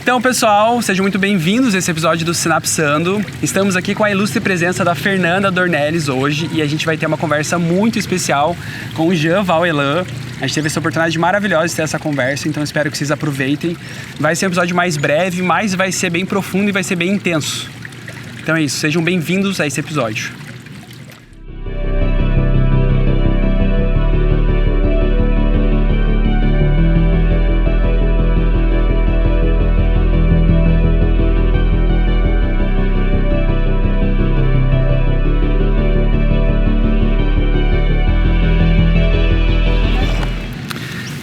Então, pessoal, sejam muito bem-vindos a esse episódio do Sinapsando. Estamos aqui com a ilustre presença da Fernanda Dornelles hoje e a gente vai ter uma conversa muito especial com o Jean Vauelan. A gente teve essa oportunidade maravilhosa de ter essa conversa, então espero que vocês aproveitem. Vai ser um episódio mais breve, mas vai ser bem profundo e vai ser bem intenso. Então é isso, sejam bem-vindos a esse episódio.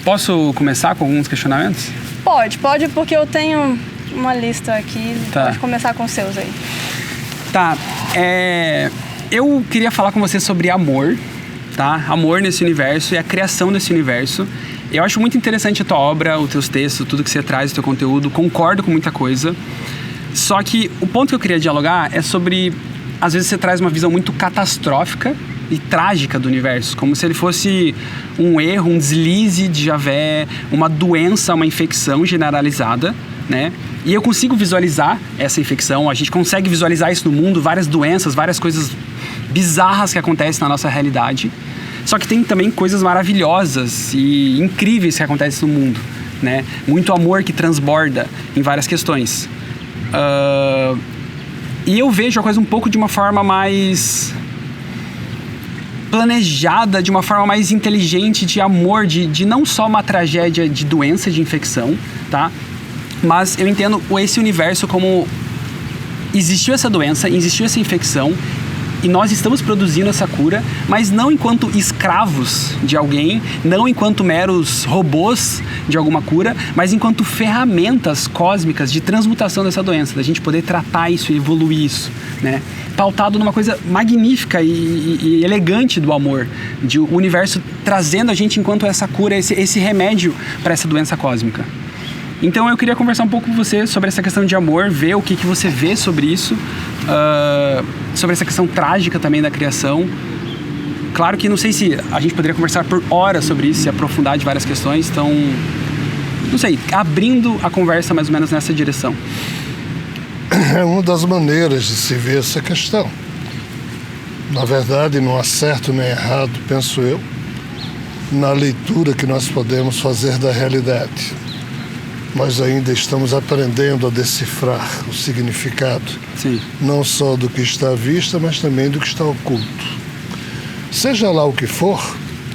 Posso começar com alguns questionamentos? Pode, porque eu tenho uma lista aqui. Tá. Pode começar com os seus aí. Tá, eu queria falar com você sobre amor, tá? Amor nesse universo e a criação desse universo. Eu acho muito interessante a tua obra, os teus textos, tudo que você traz, o teu conteúdo, concordo com muita coisa. Só que o ponto que eu queria dialogar é sobre, às vezes você traz uma visão muito catastrófica e trágica do universo, como se ele fosse um erro, um deslize de Javé, uma doença, uma infecção generalizada, né? E eu consigo visualizar essa infecção, a gente consegue visualizar isso no mundo, várias doenças, várias coisas bizarras que acontecem na nossa realidade. Só que tem também coisas maravilhosas e incríveis que acontecem no mundo, né? Muito amor que transborda em várias questões. E eu vejo a coisa um pouco de uma forma mais planejada, de uma forma mais inteligente, de amor, de não só uma tragédia de doença, de infecção, tá? Mas eu entendo esse universo como existiu essa doença, existiu essa infecção e nós estamos produzindo essa cura, mas não enquanto escravos de alguém, não enquanto meros robôs de alguma cura, mas enquanto ferramentas cósmicas de transmutação dessa doença, da gente poder tratar isso e evoluir isso, né? Pautado numa coisa magnífica e elegante do amor, de o universo trazendo a gente enquanto essa cura, esse remédio para essa doença cósmica. Então eu queria conversar um pouco com você sobre essa questão de amor, ver o que você vê sobre isso, sobre essa questão trágica também da criação. Claro que não sei se a gente poderia conversar por horas sobre isso e aprofundar de várias questões, então, não sei, abrindo a conversa mais ou menos nessa direção. É uma das maneiras de se ver essa questão. Na verdade, não há certo nem errado, penso eu, na leitura que nós podemos fazer da realidade. Nós ainda estamos aprendendo a decifrar o significado, Sim. Não só do que está à vista, mas também do que está oculto. Seja lá o que for,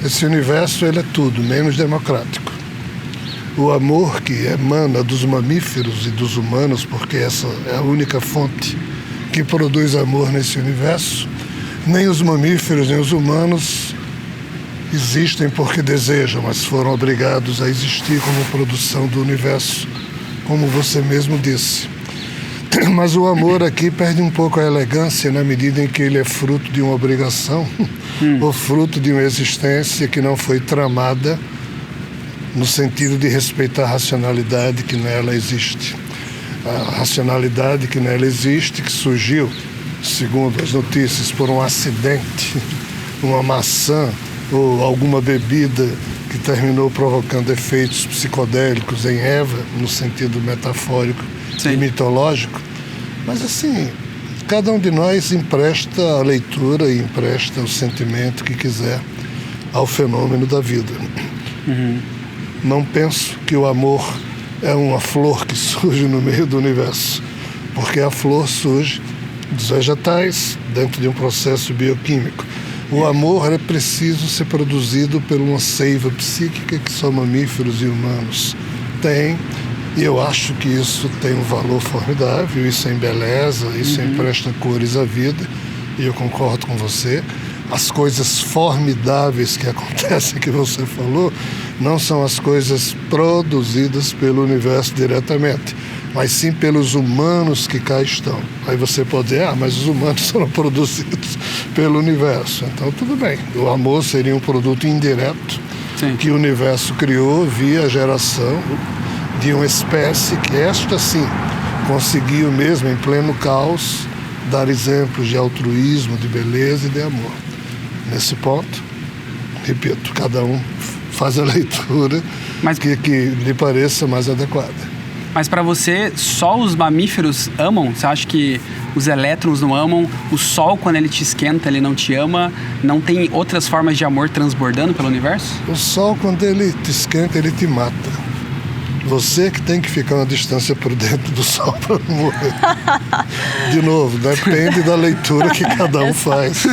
esse universo ele é tudo, menos democrático. O amor que emana dos mamíferos e dos humanos, porque essa é a única fonte que produz amor nesse universo, nem os mamíferos nem os humanos existem porque desejam, mas foram obrigados a existir como produção do universo, como você mesmo disse. Mas o amor aqui perde um pouco a elegância na medida em que ele é fruto de uma obrigação ou fruto de uma existência que não foi tramada no sentido de respeitar a racionalidade que nela existe. A racionalidade que nela existe, que surgiu, segundo as notícias, por um acidente, uma maçã ou alguma bebida que terminou provocando efeitos psicodélicos em Eva, no sentido metafórico Sim. e mitológico. Mas assim, cada um de nós empresta a leitura e empresta o sentimento que quiser ao fenômeno da vida. Não penso que o amor é uma flor que surge no meio do universo, porque a flor surge dos vegetais dentro de um processo bioquímico. O amor é preciso ser produzido por uma seiva psíquica que só mamíferos e humanos têm, e eu acho que isso tem um valor formidável, isso embeleza, isso empresta cores à vida, e eu concordo com você. As coisas formidáveis que acontecem, que você falou, não são as coisas produzidas pelo universo diretamente, mas sim pelos humanos que cá estão. Aí você pode dizer, mas os humanos foram produzidos pelo universo. Então tudo bem, o amor seria um produto indireto Sim. que o universo criou via a geração de uma espécie que esta sim conseguiu mesmo em pleno caos dar exemplos de altruísmo, de beleza e de amor. Nesse ponto, repito, cada um faz a leitura que lhe pareça mais adequada. Mas para você, só os mamíferos amam? Você acha que os elétrons não amam? O Sol, quando ele te esquenta, ele não te ama? Não tem outras formas de amor transbordando pelo universo? O Sol, quando ele te esquenta, ele te mata. Você que tem que ficar uma distância por dentro do Sol para não morrer. De novo, depende da leitura que cada um faz.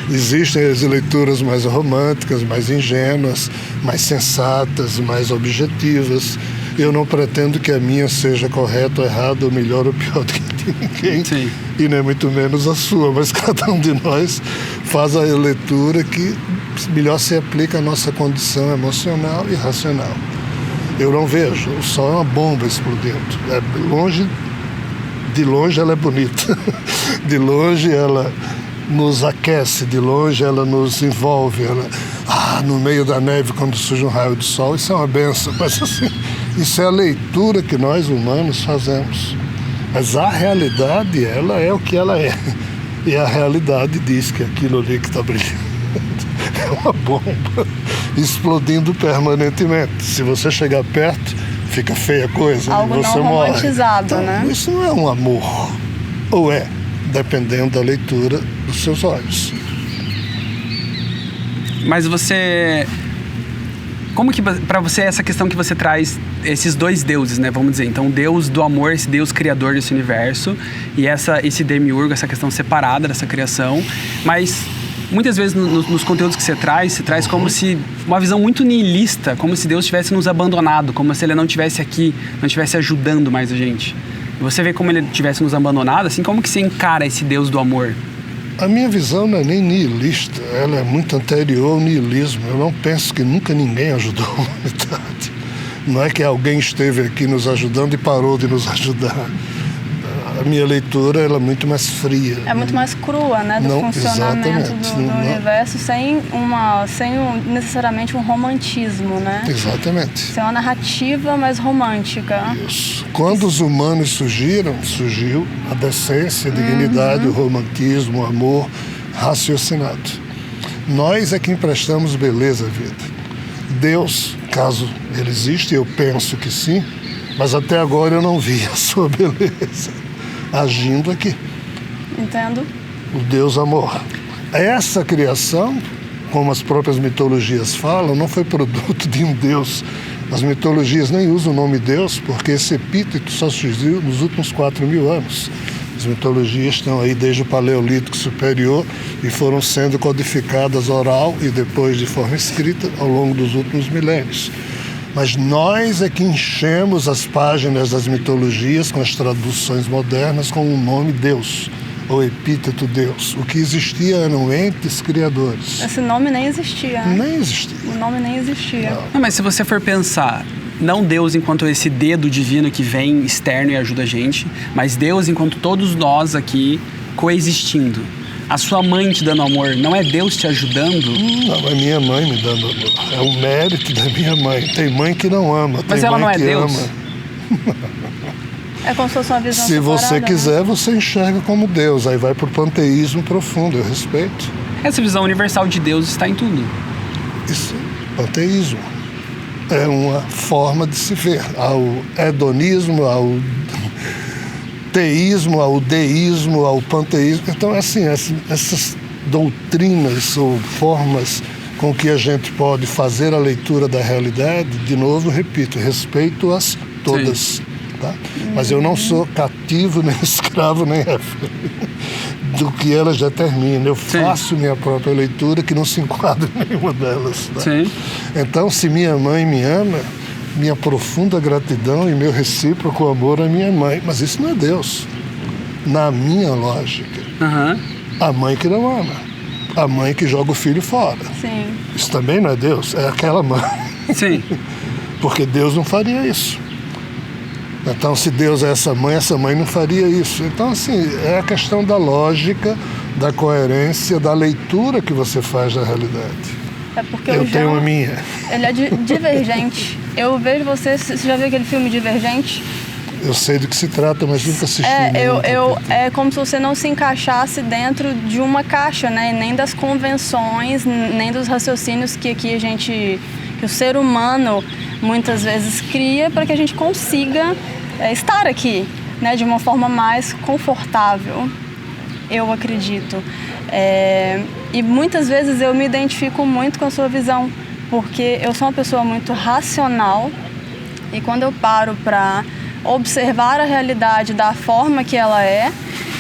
Existem as leituras mais românticas, mais ingênuas, mais sensatas, mais objetivas. Eu não pretendo que a minha seja correta ou errada, ou melhor ou pior do que de ninguém. Sim. E nem muito menos a sua, mas cada um de nós faz a leitura que melhor se aplica à nossa condição emocional e racional. Eu não vejo, o Sol é uma bomba explodindo. De longe ela é bonita, de longe ela nos aquece, de longe ela nos envolve. No meio da neve, quando surge um raio de sol, isso é uma benção. Mas assim, isso é a leitura que nós humanos fazemos. Mas a realidade, ela é o que ela é. E a realidade diz que aquilo ali que está brilhando é uma bomba explodindo permanentemente. Se você chegar perto, fica feia a coisa. Algo e você não morre. romantizado, Então, né? Isso não é um amor. Ou é, dependendo da leitura dos seus olhos. Mas você... Como que para você essa questão que você traz esses dois deuses, né? Vamos dizer, então o Deus do amor, esse Deus criador desse universo e esse demiurgo, essa questão separada dessa criação, mas muitas vezes nos conteúdos que você traz como se uma visão muito nihilista, como se Deus tivesse nos abandonado, como se ele não estivesse aqui, não estivesse ajudando mais a gente. E você vê como ele tivesse nos abandonado, assim, como que você encara esse Deus do amor? A minha visão não é nem nihilista, ela é muito anterior ao nihilismo. Eu não penso que nunca ninguém ajudou a humanidade. Não é que alguém esteve aqui nos ajudando e parou de nos ajudar. A minha leitura ela é muito mais fria. É muito mais crua, né, do funcionamento do universo, sem necessariamente um romantismo, né? Exatamente. Sem uma narrativa mais romântica. Isso. Quando os humanos surgiu a decência, a dignidade, o romantismo, o amor raciocinado. Nós é que emprestamos beleza à vida. Deus, caso ele exista, eu penso que sim, mas até agora eu não vi a sua beleza agindo aqui. Entendo. O Deus amor. Essa criação, como as próprias mitologias falam, não foi produto de um Deus. As mitologias nem usam o nome Deus, porque esse epíteto só surgiu nos últimos 4.000 anos. As mitologias estão aí desde o Paleolítico Superior e foram sendo codificadas oral e depois de forma escrita ao longo dos últimos milênios. Mas nós é que enchemos as páginas das mitologias com as traduções modernas com o nome Deus, ou epíteto Deus. O que existia eram entes criadores. Esse nome nem existia, né? Nem existia. O nome nem existia. Não, mas se você for pensar, não Deus enquanto esse dedo divino que vem externo e ajuda a gente, mas Deus enquanto todos nós aqui coexistindo. A sua mãe te dando amor, não é Deus te ajudando? Não, é minha mãe me dando amor. É o mérito da minha mãe. Tem mãe que não ama, mas tem ela mãe não é que Deus? ama. É como se fosse uma visão Se separada, você quiser, né? você enxerga como Deus. Aí vai para o panteísmo profundo, eu respeito. Essa visão universal de Deus está em tudo. Isso, panteísmo. É uma forma de se ver. Há o hedonismo, há o teísmo, ao deísmo, ao panteísmo. Então, assim, essas doutrinas ou formas com que a gente pode fazer a leitura da realidade, de novo, repito, respeito-as todas. Tá? Mas eu não sou cativo, nem escravo, nem refém do que elas determinam. Eu faço minha própria leitura que não se enquadra em nenhuma delas. Tá? Sim. Então, se minha mãe me ama, minha profunda gratidão e meu recíproco amor à minha mãe. Mas isso não é Deus, na minha lógica. A mãe que não ama, a mãe que joga o filho fora. Sim. Isso também não é Deus, é aquela mãe. Sim. Porque Deus não faria isso. Então, se Deus é essa mãe não faria isso. Então, assim, é a questão da lógica, da coerência, da leitura que você faz da realidade. É porque eu o João, tenho a minha. Ele é divergente. Eu vejo você já viu aquele filme Divergente? Eu sei do que se trata, mas nunca assisti. É como se você não se encaixasse dentro de uma caixa, né? Nem das convenções, nem dos raciocínios que aqui que o ser humano muitas vezes cria para que a gente consiga estar aqui, né, de uma forma mais confortável, eu acredito. E muitas vezes eu me identifico muito com a sua visão, porque eu sou uma pessoa muito racional e quando eu paro para observar a realidade da forma que ela é,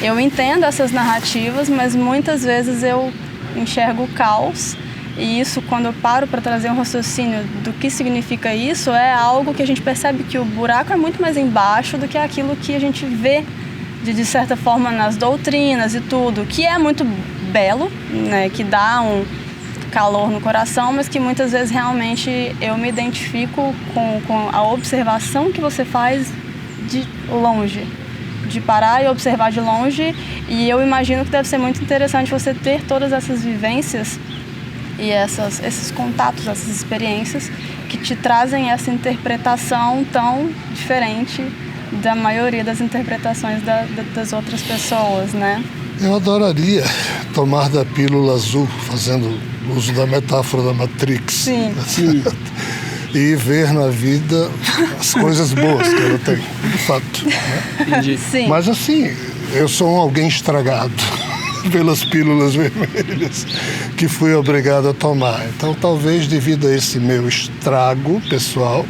eu entendo essas narrativas, mas muitas vezes eu enxergo o caos. E isso, quando eu paro para trazer um raciocínio do que significa isso, é algo que a gente percebe que o buraco é muito mais embaixo do que aquilo que a gente vê, de certa forma, nas doutrinas e tudo, que é muito belo, né, que dá um calor no coração, mas que muitas vezes realmente eu me identifico com a observação que você faz de longe, de parar e observar de longe, e eu imagino que deve ser muito interessante você ter todas essas vivências e esses contatos, essas experiências que te trazem essa interpretação tão diferente da maioria das interpretações das outras pessoas, né? Eu adoraria tomar da pílula azul, fazendo uso da metáfora da Matrix. Sim. E ver na vida as coisas boas que ela tem, de fato. Né? Sim. Mas assim, eu sou alguém estragado pelas pílulas vermelhas que fui obrigado a tomar. Então, talvez devido a esse meu estrago pessoal,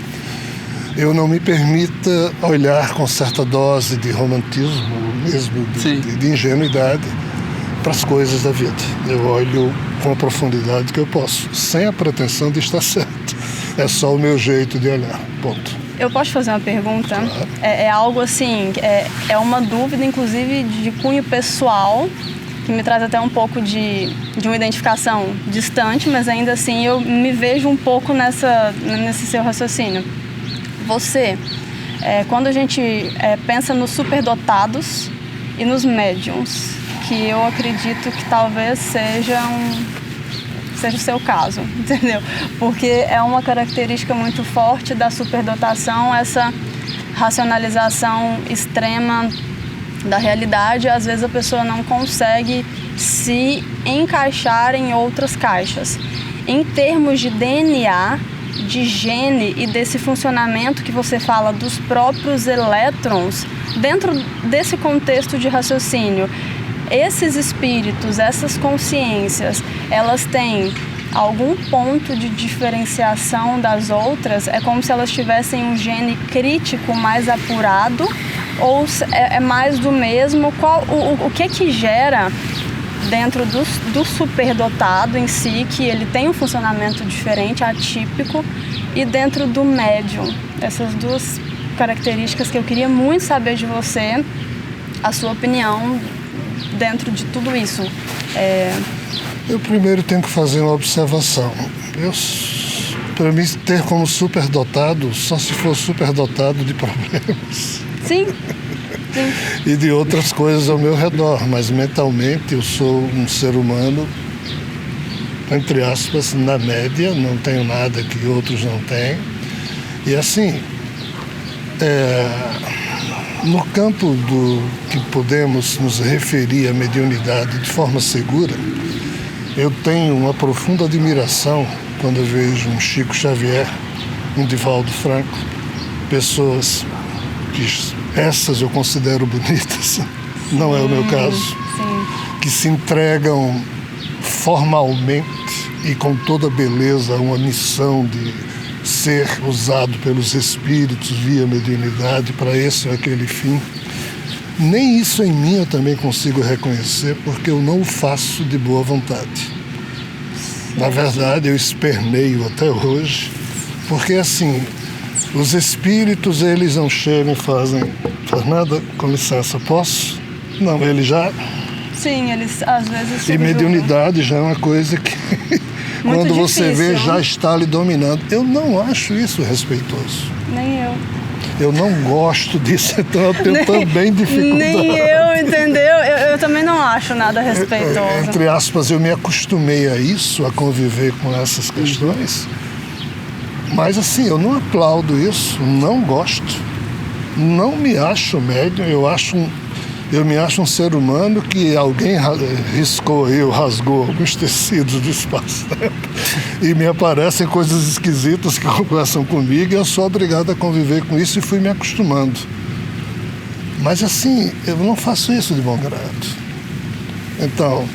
eu não me permita olhar com certa dose de romantismo, mesmo de ingenuidade, para as coisas da vida. Eu olho com a profundidade que eu posso, sem a pretensão de estar certo. É só o meu jeito de olhar, ponto. Eu posso fazer uma pergunta? Claro. É algo assim, é uma dúvida, inclusive, de cunho pessoal, que me traz até um pouco de uma identificação distante, mas ainda assim eu me vejo um pouco nesse seu raciocínio. Você, quando a gente pensa nos superdotados e nos médiums, que eu acredito que talvez seja o seu caso, entendeu? Porque é uma característica muito forte da superdotação, essa racionalização extrema da realidade. Às vezes a pessoa não consegue se encaixar em outras caixas. Em termos de DNA, de gene e desse funcionamento que você fala dos próprios elétrons, dentro desse contexto de raciocínio, esses espíritos, essas consciências, elas têm algum ponto de diferenciação das outras? É como se elas tivessem um gene crítico mais apurado? Ou é mais do mesmo? O que gera dentro do superdotado em si, que ele tem um funcionamento diferente, atípico, e dentro do médium? Essas duas características que eu queria muito saber de você, a sua opinião dentro de tudo isso. Eu primeiro tenho que fazer uma observação. Para mim, ter como superdotado, só se for superdotado de problemas. Sim. E de outras coisas ao meu redor, mas mentalmente eu sou um ser humano, entre aspas, na média, não tenho nada que outros não têm. E assim, no campo do que podemos nos referir à mediunidade de forma segura, eu tenho uma profunda admiração quando eu vejo um Chico Xavier, um Divaldo Franco, pessoas que essas eu considero bonitas, não é o meu caso, que se entregam formalmente e com toda beleza a uma missão de ser usado pelos espíritos via mediunidade para esse ou aquele fim. Nem isso em mim eu também consigo reconhecer, porque eu não o faço de boa vontade. Na verdade, eu esperneio até hoje, porque assim, os espíritos, eles não chegam e fazem: Fernanda, com licença, posso? Não, eles já... Sim, eles às vezes... E mediunidade já é uma coisa que, quando você vê, já está lhe dominando. Eu não acho isso respeitoso. Nem eu. Eu não gosto disso, então eu tenho também dificuldade. Nem eu, entendeu? Eu também não acho nada respeitoso. Entre aspas, eu me acostumei a isso, a conviver com essas questões. Mas assim, eu não aplaudo isso, não gosto. Não me acho médium, eu acho Eu me acho um ser humano que alguém riscou aí, ou rasgou alguns tecidos do espaço-tempo e me aparecem coisas esquisitas que conversam comigo e eu sou obrigado a conviver com isso e fui me acostumando. Mas assim, eu não faço isso de bom grado. Então,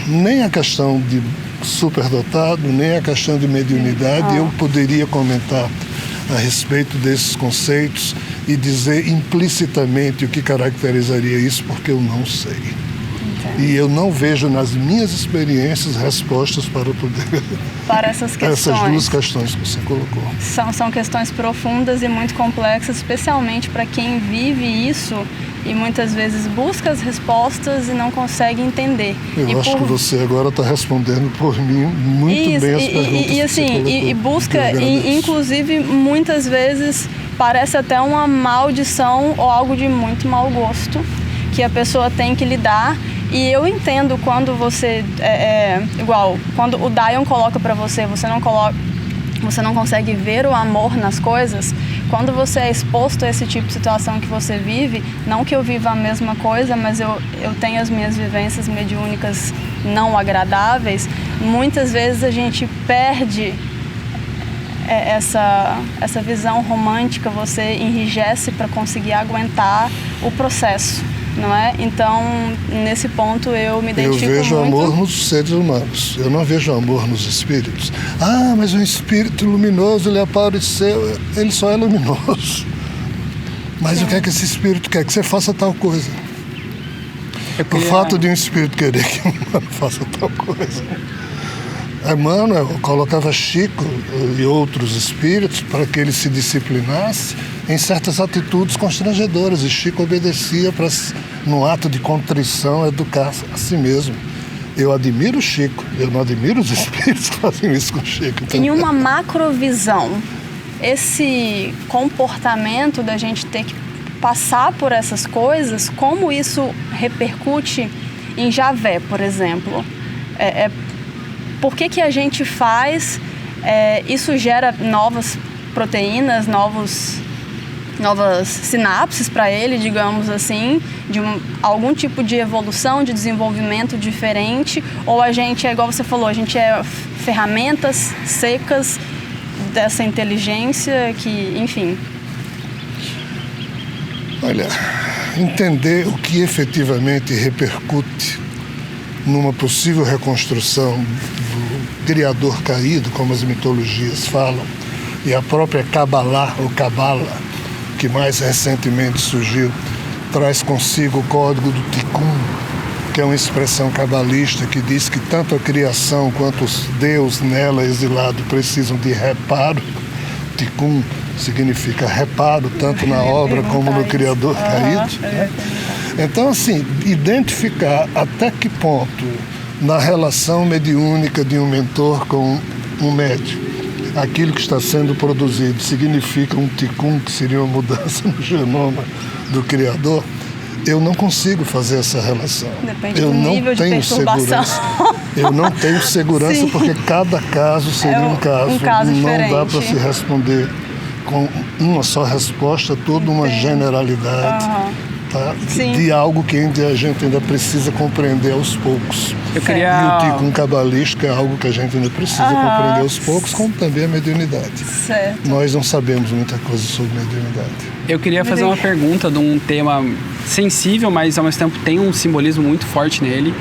nem a questão de superdotado, nem a questão de mediunidade, eu poderia comentar a respeito desses conceitos e dizer implicitamente o que caracterizaria isso, porque eu não sei. Entendi. E eu não vejo nas minhas experiências respostas para poder... Para essas questões. Essas duas questões que você colocou. São questões profundas e muito complexas, especialmente para quem vive isso e muitas vezes busca as respostas e não consegue entender. Eu acho que você agora está respondendo por mim muito bem as perguntas e assim, que você colocou. E busca, inclusive, muitas vezes parece até uma maldição ou algo de muito mau gosto que a pessoa tem que lidar. E eu entendo quando você, igual, quando o Dion coloca para você, você não consegue ver o amor nas coisas. Quando você é exposto a esse tipo de situação que você vive, não que eu viva a mesma coisa, mas eu tenho as minhas vivências mediúnicas não agradáveis, muitas vezes a gente perde essa visão romântica, você enrijece para conseguir aguentar o processo, não é? Então, nesse ponto eu me identifico muito. Eu vejo amor nos seres humanos, eu não vejo amor nos espíritos. Ah, mas um espírito luminoso, ele apareceu, ele só é luminoso. Mas o que é que esse espírito quer? Que você faça tal coisa. O fato de um espírito querer que um humano faça tal coisa. Emmanuel colocava Chico e outros espíritos para que ele se disciplinasse em certas atitudes constrangedoras, e Chico obedecia para, no ato de contrição, educar a si mesmo. Eu admiro Chico, eu não admiro os espíritos que fazem isso com Chico. Em uma macrovisão, esse comportamento da gente ter que passar por essas coisas, como isso repercute em Javé, por exemplo? Por que a gente faz? Isso gera novas proteínas, novas sinapses para ele, digamos assim, de algum tipo de evolução, de desenvolvimento diferente, ou a gente é igual você falou, a gente é ferramentas secas dessa inteligência que, enfim. Olha, entender o que efetivamente repercute numa possível reconstrução do Criador caído, como as mitologias falam, e a própria Kabbalah, ou Kabbalah, que mais recentemente surgiu, traz consigo o código do Tikkun, que é uma expressão cabalista que diz que tanto a criação quanto os Deus nela exilado precisam de reparo. Tikkun significa reparo, tanto na obra como no Criador caído. Né? Então, assim, identificar até que ponto, na relação mediúnica de um mentor com um médium, aquilo que está sendo produzido significa um tikkun, que seria uma mudança no genoma do Criador, eu não consigo fazer essa relação. Depende do nível de perturbação. Eu não tenho segurança. Sim. Porque cada caso seria um caso não diferente. Dá para se responder com uma só resposta, toda uma generalidade. Tá? De algo que a gente ainda precisa compreender aos poucos. E o Tikkun cabalístico é algo que a gente ainda precisa compreender aos poucos, como também a mediunidade. Certo. Nós não sabemos muita coisa sobre mediunidade. Eu queria fazer uma pergunta de um tema sensível, mas ao mesmo tempo tem um simbolismo muito forte nele,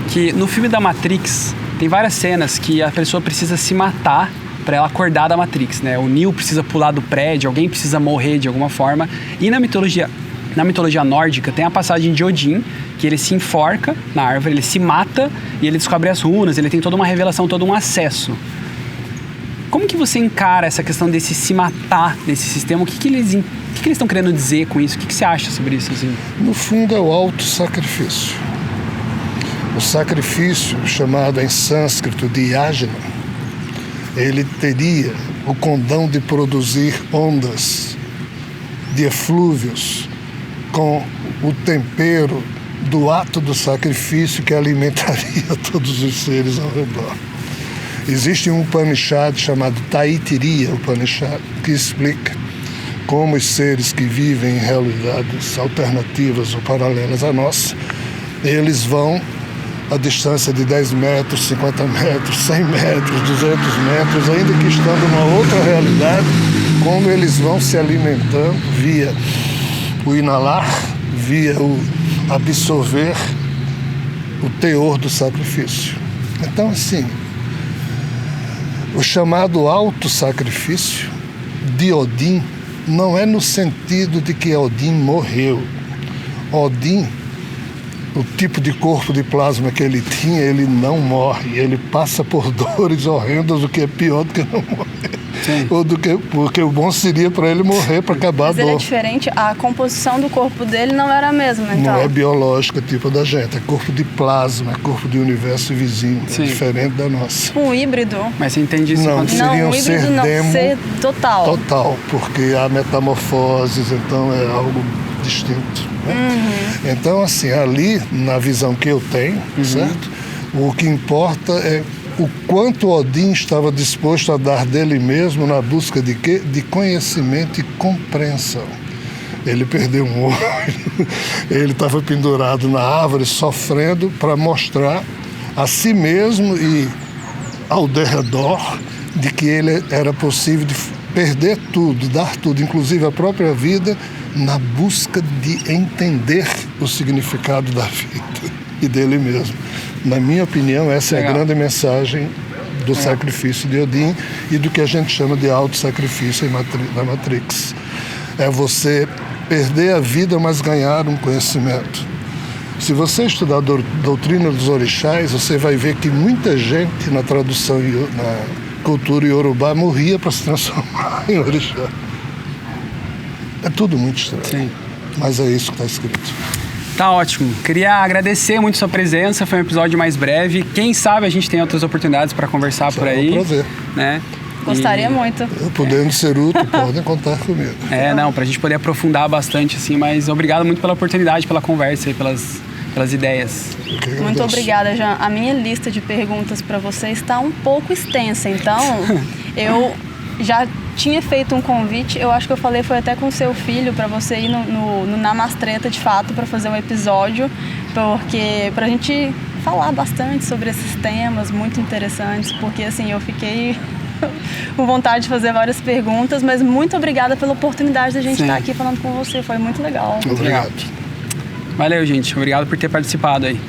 que no filme da Matrix tem várias cenas que a pessoa precisa se matar para ela acordar da Matrix, né? O Neo precisa pular do prédio, alguém precisa morrer de alguma forma. E na mitologia nórdica tem a passagem de Odin, que ele se enforca na árvore, ele se mata e ele descobre as runas, ele tem toda uma revelação, todo um acesso. Como que você encara essa questão desse se matar nesse sistema? O que eles estão querendo dizer com isso? O que você acha sobre isso? Assim? No fundo é o auto-sacrifício. O sacrifício, chamado em sânscrito de yajna, ele teria o condão de produzir ondas de eflúvios com o tempero do ato do sacrifício que alimentaria todos os seres ao redor. Existe um Upanishad chamado Taittiriya Upanishad que explica como os seres que vivem em realidades alternativas ou paralelas à nossa, eles vão a distância de 10 metros, 50 metros, 100 metros, 200 metros, ainda que estando numa outra realidade, como eles vão se alimentando via o inalar, via o absorver o teor do sacrifício. Então, assim, o chamado autossacrifício de Odin não é no sentido de que Odin morreu. Odin, o tipo de corpo de plasma que ele tinha, ele não morre, ele passa por dores horrendas, o que é pior do que não morrer. Sim. Ou do que, porque o bom seria para ele morrer, para acabar Mas a ele é dor. diferente, a composição do corpo dele não era a mesma, então. Não é biológica, tipo da gente, é corpo de plasma, é corpo de universo vizinho, Sim. é diferente da nossa. Tipo um híbrido. Mas você entende isso Não, quando... seria Não, um um híbrido ser não, demo ser total. Total, porque há metamorfoses, então é algo distinto. Né? Então, assim, ali, na visão que eu tenho, certo? O que importa é o quanto Odin estava disposto a dar dele mesmo na busca de quê? De conhecimento e compreensão. Ele perdeu um olho, ele estava pendurado na árvore, sofrendo para mostrar a si mesmo e ao derredor de que ele era possível de perder tudo, dar tudo, inclusive a própria vida, na busca de entender o significado da vida e dele mesmo. Na minha opinião, essa é a grande mensagem do sacrifício de Odin e do que a gente chama de auto-sacrifício na Matrix. É você perder a vida, mas ganhar um conhecimento. Se você estudar a doutrina dos orixás, você vai ver que muita gente na tradução, na cultura iorubá, morria para se transformar em orixá. É tudo muito estranho. Sim. Mas é isso que está escrito. Tá ótimo. Queria agradecer muito sua presença. Foi um episódio mais breve. Quem sabe a gente tem outras oportunidades para conversar por aí. É um prazer. Né? Gostaria muito. Eu podendo ser útil, podem contar comigo. Não, pra gente poder aprofundar bastante, assim, mas obrigado muito pela oportunidade, pela conversa e pelas ideias. Muito obrigada, Jean. A minha lista de perguntas para você está um pouco extensa, então eu já tinha feito um convite, eu acho que eu falei, foi até com o seu filho, para você ir no Namastreta, de fato, para fazer um episódio, porque pra gente falar bastante sobre esses temas muito interessantes, porque assim, eu fiquei com vontade de fazer várias perguntas, mas muito obrigada pela oportunidade da gente estar aqui falando com você, foi muito legal. Obrigado. Valeu, gente. Obrigado por ter participado aí.